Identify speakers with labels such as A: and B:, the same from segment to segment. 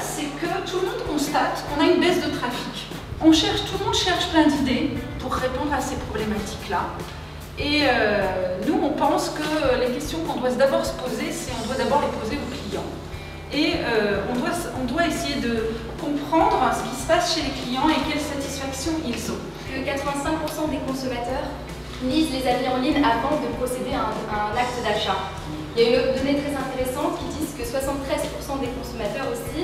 A: passe, c'est que tout le monde constate qu'on a une baisse de trafic. Tout le monde cherche plein d'idées pour répondre à ces problématiques-là. Et nous, on pense que les questions qu'on doit d'abord se poser, c'est on doit d'abord les poser aux clients. Et on doit essayer de comprendre ce qui se passe chez les clients et quelle satisfaction ils ont.
B: Que 85% des consommateurs lisent les avis en ligne avant de procéder à un acte d'achat. Il y a une autre donnée très intéressante qui dit que 73% des consommateurs aussi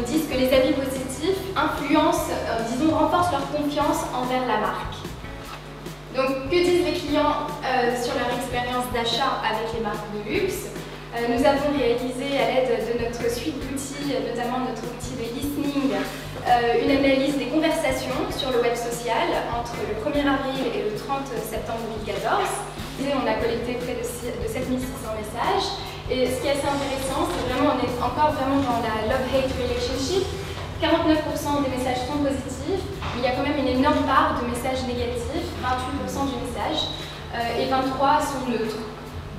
B: disent que les avis positifs influencent, renforcent leur confiance envers la marque. Donc, que disent les clients sur leur expérience d'achat avec les marques de luxe? Nous avons réalisé à l'aide de notre suite d'outils, notamment notre outil de listening, une analyse des conversations sur le web social entre le 1er avril et le 30 septembre 2014. Et on a collecté près de 7600 messages. Et ce qui est assez intéressant, c'est vraiment, on est encore vraiment dans la love-hate relationship. 49% des messages sont positifs, mais il y a quand même une énorme part de messages négatifs, 28% du message, et 23% sont neutres.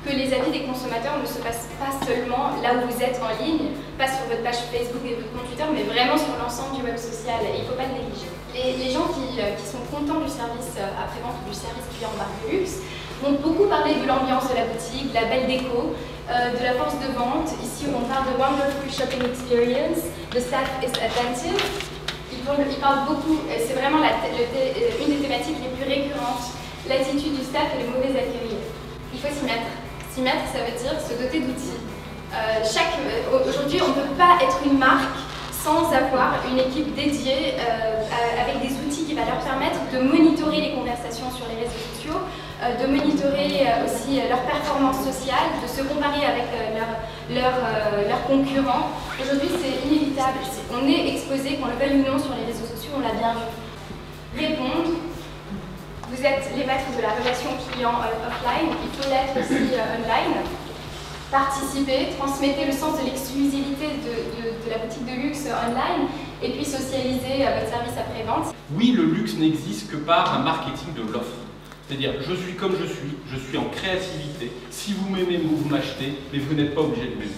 B: Que les avis des consommateurs ne se passent pas seulement là où vous êtes en ligne, pas sur votre page Facebook et votre compte Twitter, mais vraiment sur l'ensemble du web social, et il ne faut pas le négliger. Les gens qui sont contents du service après-vente ou du service client marque de luxe vont beaucoup parler de l'ambiance de la boutique, de la belle déco, de la force de vente. Ici, on parle de wonderful shopping experience, the staff is attentive. Ils parlent beaucoup, c'est vraiment une des thématiques les plus récurrentes, l'attitude du staff et le mauvais accueil. Il faut s'y mettre. S'y mettre, ça veut dire se doter d'outils. Aujourd'hui, on ne peut pas être une marque sans avoir une équipe dédiée avec des outils qui va leur permettre de monitorer les conversations sur les réseaux sociaux, de monitorer aussi leur performance sociale, de se comparer avec leurs concurrents. Aujourd'hui, c'est inévitable. On est exposé, qu'on le veuille ou non, sur les réseaux sociaux, on l'a bien vu. Répondre. Vous êtes les maîtres de la relation client offline, il faut l'être aussi online. Participez, transmettez le sens de l'exclusivité de la boutique de luxe online et puis socialisez votre service après-vente.
C: Oui, le luxe n'existe que par un marketing de l'offre. C'est-à-dire, je suis comme je suis en créativité. Si vous m'aimez, vous m'achetez, mais vous n'êtes pas obligé de m'aimer.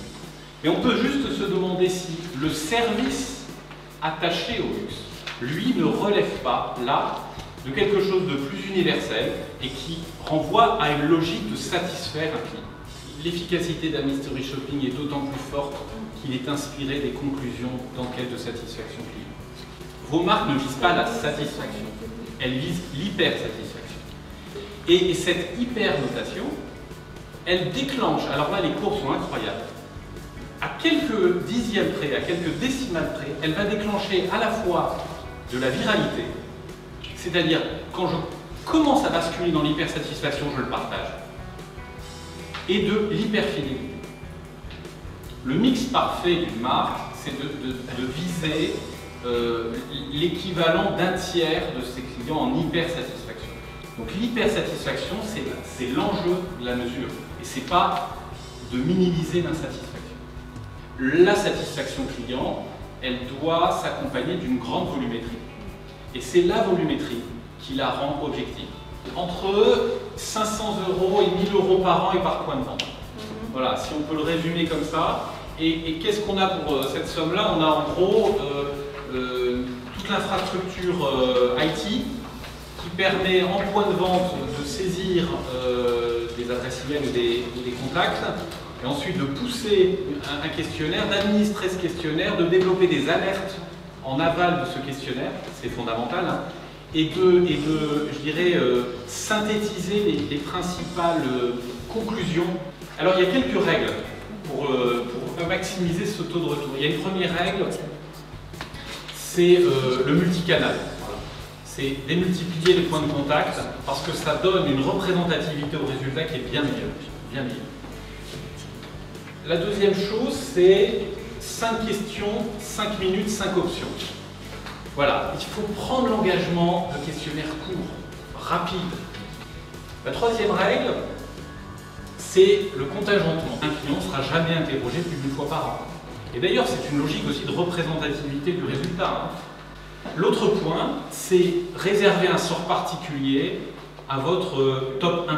C: Et on peut juste se demander si le service attaché au luxe, lui, ne relève pas, là, de quelque chose de plus universel et qui renvoie à une logique de satisfaire un client. L'efficacité d'un mystery shopping est d'autant plus forte qu'il est inspiré des conclusions d'enquête de satisfaction client. Vos marques ne visent pas la satisfaction, elles visent l'hyper-satisfaction. Et cette hyper-notation, elle déclenche, alors là les courbes sont incroyables, à quelques dixièmes près, à quelques décimales près, elle va déclencher à la fois de la viralité, c'est-à-dire, quand je commence à basculer dans l'hypersatisfaction, je le partage. Et de l'hyperfidélité. Le mix parfait d'une marque, c'est de viser l'équivalent d'un tiers de ses clients en hypersatisfaction. Donc l'hypersatisfaction, c'est l'enjeu de la mesure. Et ce n'est pas de minimiser l'insatisfaction. La satisfaction client, elle doit s'accompagner d'une grande volumétrie. Et c'est la volumétrie qui la rend objective. Entre 500 € et 1000 € par an et par point de vente. Voilà, si on peut le résumer comme ça. Et qu'est-ce qu'on a pour cette somme-là? On a en gros toute l'infrastructure IT qui permet en point de vente de saisir des adresses email ou des contacts, et ensuite de pousser un questionnaire, d'administrer ce questionnaire, de développer des alertes en aval de ce questionnaire, c'est fondamental, hein, et je dirais, synthétiser les principales conclusions. Alors il y a quelques règles pour maximiser ce taux de retour. Il y a une première règle, c'est le multicanal. Voilà. C'est démultiplier les points de contact parce que ça donne une représentativité au résultat qui est bien meilleure. Bien meilleure. La deuxième chose, c'est 5 questions, 5 minutes, 5 options. Voilà, il faut prendre l'engagement de questionnaires courts, rapides. La troisième règle, c'est le contingentement. Un client ne sera jamais interrogé plus d'une fois par an. Et d'ailleurs, c'est une logique aussi de représentativité du résultat. L'autre point, c'est réserver un sort particulier à votre top 1%.